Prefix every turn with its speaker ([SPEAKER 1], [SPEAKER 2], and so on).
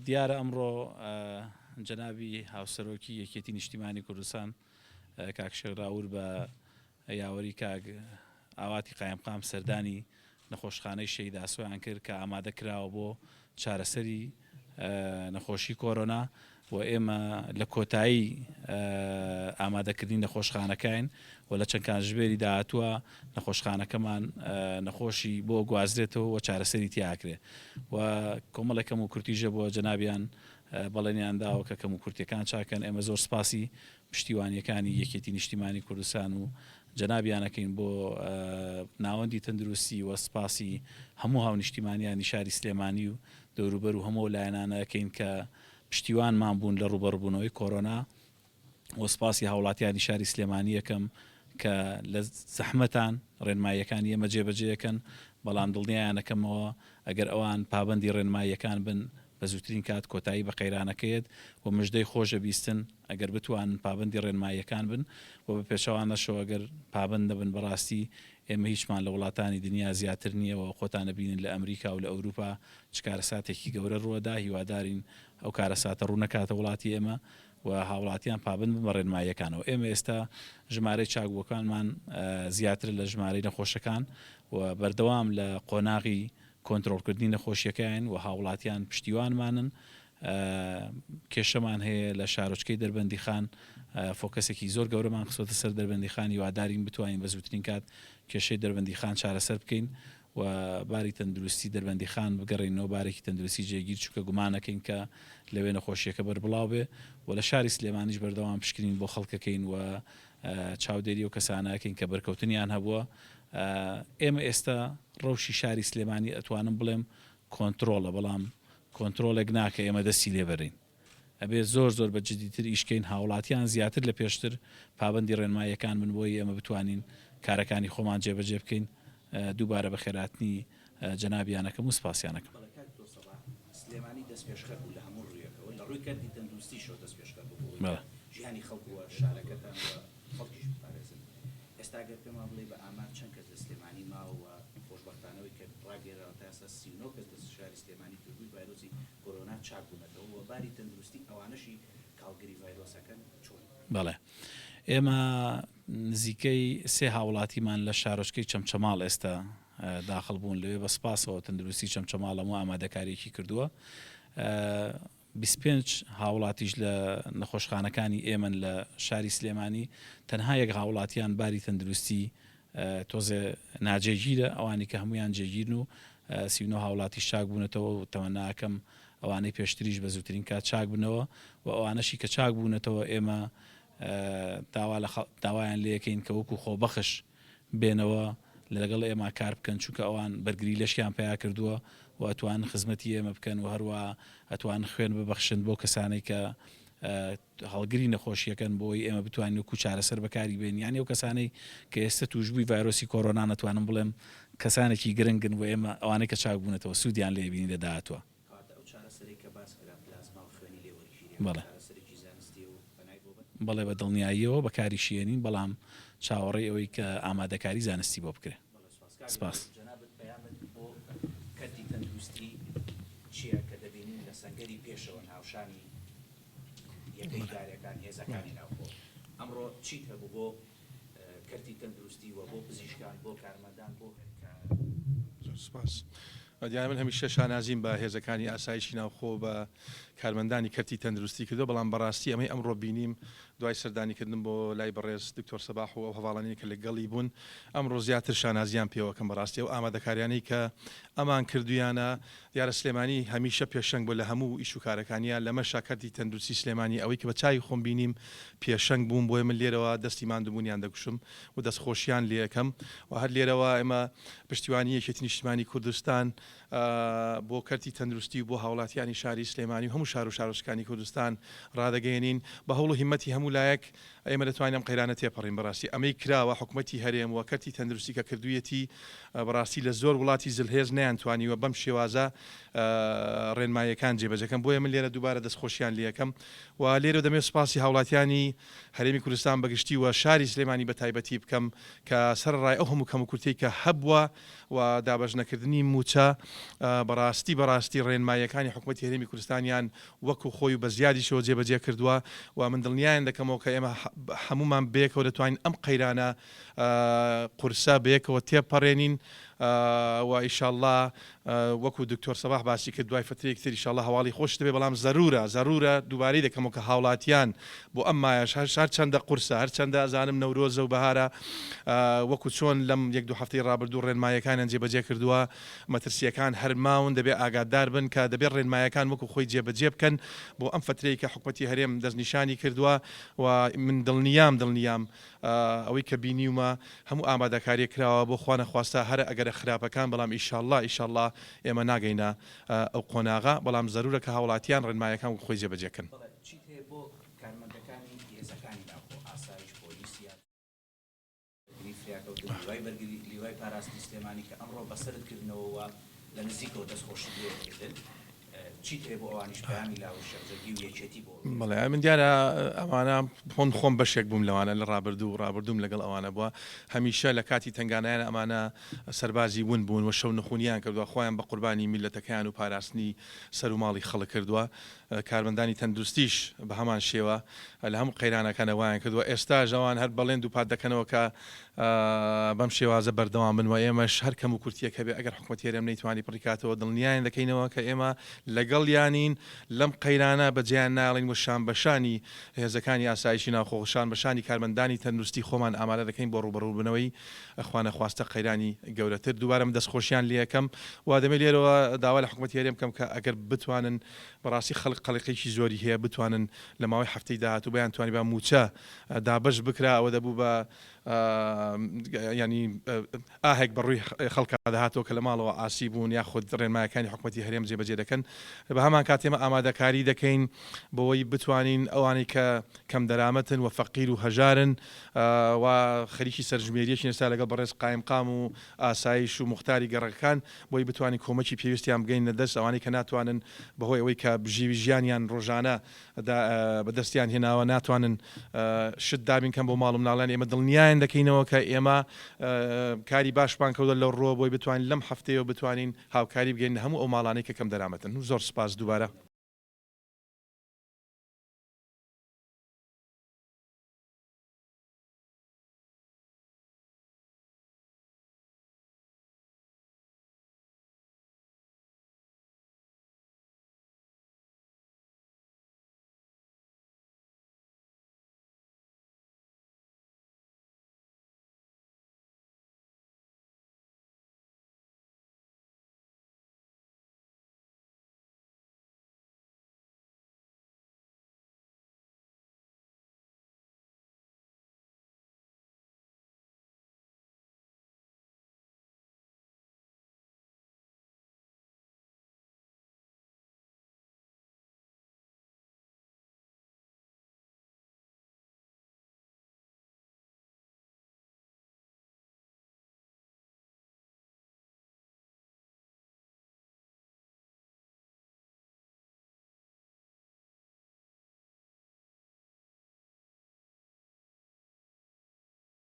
[SPEAKER 1] دیارە ئەمڕۆ جەنابی هاوسەرۆکی یەکێتی نیشتیمانی کوردستان کاک شێخراور بە یاوەری کاک ئاواتی قایمقام سەردانی نەخۆشخانەی شەهید ئاسۆیان کرد کە ئامادە کراوە بۆ چارەسەری نەخۆشی کۆرۆنا و ئێمە لە کۆتایی ئامادەکردنی نەخۆشخانەکەین و لە چەند کاتژمێری داهاتووە نەخۆشخانەکەمان نەخۆشی بۆ گوازرێتەوە و چارەسەری تیاکرێ و کۆمەڵێکەم و کورتیژە بۆ جەنابیان بەڵێنیان داوە کە کەم و کورتیەکان چاکەن. ئێمە زۆر سپاسی پشتیوانیەکانی یەکێتی نیشتیمانی کوردستان و جەنابیانەکەین بۆ ناوەندی تەندروستی و سپاسی هەموو هاو نیشتیمانیانی شاری سلێمانی و دەوروبەر و هەموو لایەنانەکەین کە پشتیوانمان بوون لە ڕوبەڕبوونەوەی کۆرۆنا و سپاسی هاوڵاتیانی شاری سلێمانی یەکەم کە لە زەحمەتان ڕێنماییەکانی ئێمە جێبەجێیەکەن، بەڵام دڵنیایانەکەمەوە ئەگەر ئەوان پابەندی ڕێنماییەکان بن بە زووترین کات کۆتایی بە قەیرانەکەیت و مژدەی خۆشە بیستن ئەگەر بتوانن پابەندی ڕێنماییەکان بن و بە پێشەوانەشەوە ئەگەر پابەند نەبن بەڕاستی ئێمە هیچمان لە وڵاتانی دنیا زیاتر نییەوە خۆتانە بینن لە ئەمریکا و لە ئەوروپا چ کارەساتێکی گەورە ڕووەدا. هیوادارین ئەو کارەساتە ڕوو نەکاتە وڵاتی ئێمە و هاوڵاتیان پابند بە ڕێنماییەکانەوە. ئێمە ئێستا ژمارەی چاکبووەکانمان زیاتر لە ژمارەی نەخۆشەکان و بەردەوام لە قۆناغی کۆنتترۆلکردنی نەخۆشیەکەیان و هاوڵاتیان پشتیوانمانن. کێشەمان هەیە لە شارۆچکەی دەربەندی خان فۆکەسێکی زۆر گەورەمان خسۆتە سەر دەربەندی خانی وادارین بتوانین بە زووترین کات کێشەی دەربەندی خان چارەسەر بکەین و باری تەندروستی دەربەندی خان بگەڕێنەوە بارێکی تەندروستی جێگیر چووکە گومانەکەین کە لەوێ نەخۆشیەکە بەربڵاو بێ و لە شاری سلێمانیش بەردەوام پشکنین بۆ خەڵکەکەین و چاودێری و کەسانەکەین کە بەرکەوتنیان هەبووە. ئێمە ئێستا ڕەوشی شاری سلێمانی ئەتوانم بڵێم کۆنتترۆلە، بەڵام کۆنتترۆلێک ناکە ئێمە دەستی لێبەرین. ئەبێ زۆر زۆر بە جدیتر ئیشکەین، هاوڵاتیان زیاتر لە پێشتر پابەندی ڕێنماییەکان من بۆی ئێمە بتوانین کارەکانی خۆمان جێبەجێ بکەین. دووبارە بە خێراتنی جەنابیانەکەم و سپاسیانەکەم.
[SPEAKER 2] سلێمانی دەست پێشخەر بوو لە هەموو ڕوویەکەوە لە ڕووی کردی تەندروستیشەوە دەست پێشخەر بوو ژیانی خەڵکووە شارەکەتان خەڵکیش بپارێزن. ئێستا گەر پێمان بڵێ بە ئامار چەند کەس لە سلێمانی ماوە خۆشبەختانەوەی کە ڕاگەێراوە تا ئێستا 39 کەس لە شاری سلێمانی تووبووی ڤایرۆسی کۆرۆنا چاک بوونەتەوە و باری تەندروستی ئەوانەشی کاڵگەری ڤایرۆسەکەن چۆن؟
[SPEAKER 1] بەڵێ ئێمە نزیکەی سێ هاوڵاتیمان لە شارۆچکەی چەمچەماڵ ئێستا داخل بوون لەوێ بە سپاسەوە تەندروستی چەمچەماڵ هەموو ئامادەکاریەکی کردووە. 25 هاوڵاتیش لە نەخۆشخانەکانی ئێمە لە شاری سلێمانی تەنها یەک هاوڵاتیان باری تەندروستی تۆزێ ناجێگیرە، ئەوانی کە هەمویان جێگیرن و 39 هاوڵاتی چاک بوونەتەوە و تەمەناکەم ئەوانەی پێشتریش بە زووترین کات چاک بنەوە و ئەوانەشی کە چاک بوونەتەوە ئێمە داوایان لەکەین کە وەکو خۆبەخش بێنەوە لەگەڵ ئێمە کار بکەن، چونکە ئەوان بەرگری لەشیان پیا کردووە و ئەتوان خزمەتی ئێمە بکەن و هەروە ئەتوان خوێن ببەخشن بۆ کەسانێک کە هەڵگری نەخۆشیەکەن بۆی ئێمە بتوانین وەکو چارەسەر بەکاری بێن. یانی ئەو کەسانەی کە ئێستا توشبووی ڤایرۆسی کۆرۆنا نەتوانم بڵێم کەسانێکی گرنگن و ئێمە ئەوانەی کە چاک بوونەتەوە سوودیان لێ بینی لەداهاتوە. بەڵێ بە دڵنیاییەوە بەکاری شیێنین، بەڵام چاوەڕێی ئەوەی کە ئامادەکاری زانستی بۆ بکرێت. سپاس.
[SPEAKER 2] کەرتی تەندروستی چییە کە دەبینین لە سەنگەری پێشەوە ناوشانی یەکەی دارەکان هێزەکانی ناوخۆ ئەمڕۆ چیت هەبوو بۆ کەرتی تەندروستی و بۆ پزیشکان بۆ کارمەندان بۆ
[SPEAKER 3] سپاس. دیارە من هەمیشە شانازیم بە هێزەکانی ئاسایشی ناوخۆ بە کارمەندانی کەرتی تەندروستی کردو، بەڵام بەڕاستی ئەمەی ئەمڕۆ بینیم دوای سەردانیکردن بۆ لای بەڕێز دکتۆر سەباح و ئەو هەواڵانەی کە لەگەڵی بوون ئەمڕۆ زیاتر شانازیان پێوەکەم بەڕاستی و ئامادەکاریانەی کە ئەمان کردویانە. دیارە سلێمانی هەمیشە پێشەنگ بۆ لە هەموو ئیش و کارەکانیان لەمە شاکەرتی تەندروستی سلێمانی ئەوەی کە بە چای خۆم بینیم پێشەنگ بووم بۆی من لێرەوە دەستی ماندووبوونیان دەکوشم و دەستخۆشیان لێ یەکەم و هەر لێرەوە ئێمە پشتیوانی یەکێتی نیشتیمانی کوردستان بۆ کەرتی تەندروستی و بۆ هاوڵاتیانی شاری سلێمانی و هەموو شار و شارۆچکانی کوردستان ڕادەگەێنین بە هەوڵ و هیمەتی هەموو لایەک ئێمە دەتوانین ئەم قەیرانە تێپەڕین. بەڕاستی ئەمەی کراوە حکوومەتی هەرێم و کەرتی تەندروستی کە کردوویەتی بەڕاستی لە زۆر وڵاتی زلهێز نەیانتوانیوە بەم شێوازە ڕێنماییەکان جێبەجەکەم بۆیە من لێرە دووبارە دەستخۆشیان لێ یەکەم و لێرە دەمێت سوپاسی هاوڵاتیانی هەرێمی کوردستان بەگشتی و شاری سلێمانی بە تایبەتی بکەم کە سەرڕای ئەو هەموو کەم و کورتەی کە هەبووە و دابەژنەکردنی موچە بەڕاستی ڕێنمایەکانی حکوومەتی هەرێمی کوردستانیان وەکو خۆی و بە زیادیشەوە جێبەجێ کردووە و من دڵنیایان دەکەمەوە کە ئێمە هەمومان بەیەکەوە دەتوانین ئەم قەیرانە قورسە بەیەکەوە تێپەڕێنین و ئیشاءالله وەکو دکتۆر سەباح باسی کرد دوای فترەیەکی تر ئیشاءالله هەواڵی خۆش دەبێ بەڵام زەرورە دووبارەی دەکەمەوە کە هاوڵاتیان بۆ ئەم مایەش هەر چەندە قورسە هەر چەندە ئەزانم نەورۆزە و بەهارە وەکو چۆن لەم 1-2 هەفتەی ڕابردوو ڕێنمایەکانیان جێبەجێ کردووە مەترسیەکان هەرماون دەبێ ئاگادار بن کە دەبێت ڕێنمایەکان وەکو خۆی جێبەجێ بکەن بۆ ئەم فترەیە کە حکوومەتی هەرێم دەستنیشانی کردووە و من دڵنیام ئەوەی کە بینیومە هەموو ئامادەکاری کراوە بۆ خوا نەخواستا هەر ئەگەرە خراپەکان بەڵام ئیشاءالله ئێمە ناگەینە ئەو قۆناغا بەڵام زەرورە کە هاوڵاتیان ڕێنمایەکان خۆی جێبەجێکن.
[SPEAKER 2] چیت هەیە بۆ کارمەندەکانی هێزەکانی ناوخۆ ئاسایش پۆلیسیان لیوای بەرگری لیوای پاراستی سلێمانی کە ئەمڕۆ بەسەرکردنەوە لە نزیکەوە دەستخۆشی لێکردن چیت هەیە بۆ ئەوانیش پەیامی لاوە شەرجەرگی و یەکێتی بۆ
[SPEAKER 3] بەڵێ من دیارە ئەوانە خۆم بەشێک بووم لەوانە لە ڕابردووم لەگەڵ ئەوانە بووە هەمیشە لە کاتی تنگانایان ئەمانە سەربازی ون بوون و شەو نەخونیان کردووە خۆیان بە قوربانی میلەتەکەیان و پاراستنی سەر و ماڵی خەڵک کردووە کارمەندانی تەندروستیش بە هەمان شێوە لە هەموو قەیرانەکانەوەیان کردووە ئێستا ژەوان هەر بەڵێن دووپات دەکەنەوە کە بەم شێوازە بەردەوام بن و ئێمەش هەر کەم و کورتیەکە بێ ئەگەر حکوومەتی هەرێم نەیتوانی بڕیکاتەوە دڵنیایان دەکەینەوە کە ئێمە لەگەڵ یانین لەم قەیرانە بەجیان ناڵین و شان بەشانی هێزەکانی ئاسایشی ناوخۆ شان بەشانی کارمەندانی تەندروستی خۆمان ئامادە دەکەین بۆ ڕوبەڕووبنەوەی ئەخوانە خواستە قەیرانی گەورەتر دووبارەم دەستخۆشیان لێەکەم و دەمێت لێرەوە داوا لە حکوومەتی هەرێم بکەم کە ئەگەر بتوانن بەڕاستی قەڵقێکی زۆری هەیە بتوانن لە ماوەی هەفتەی داهاتوو بەیان توانی بە موچە دابش بکرا ئەوە دەبوو بە ینی ئاهێک بەڕووی خەڵکە داهاتەوە کە لە ماڵەوە ئاسی بوون یاخود ڕێنمایەکانی حکوومەتی هەرێم جێبەجێ دەکەن بە هەمان کاتێمە ئامادەکاری دەکەین بۆەوەی بتوانین ئەوانی کە کەم دەرامەتن و فەقیر و هەژارن و خەریکی سەرژمێریەکی ئێستا لەگەڵ بەڕێز قایمقام و ئاسایش و مختاری گەڕەکان بۆی بتوانین کۆمەکی پێویستیان بگەینە دەست ئەوانی کە ناتوانن بەهۆی ئەوەی کە ژیانیان ڕۆژانە بەدەستیان هێناوە ناتوانن شت دابین کەم بۆ ماڵم ناڵیان ئێمە دڵنیایان دەکەینەوە کە ئێمە کاری باشمان کەوتە لەو ڕۆ بۆی بتوانین لەم هەفتەیەوە بتوانین هاوکاری بگەین هەموو ئەو ماڵانەی کە کەم دەرامەتن زۆر سپاس دووبارە.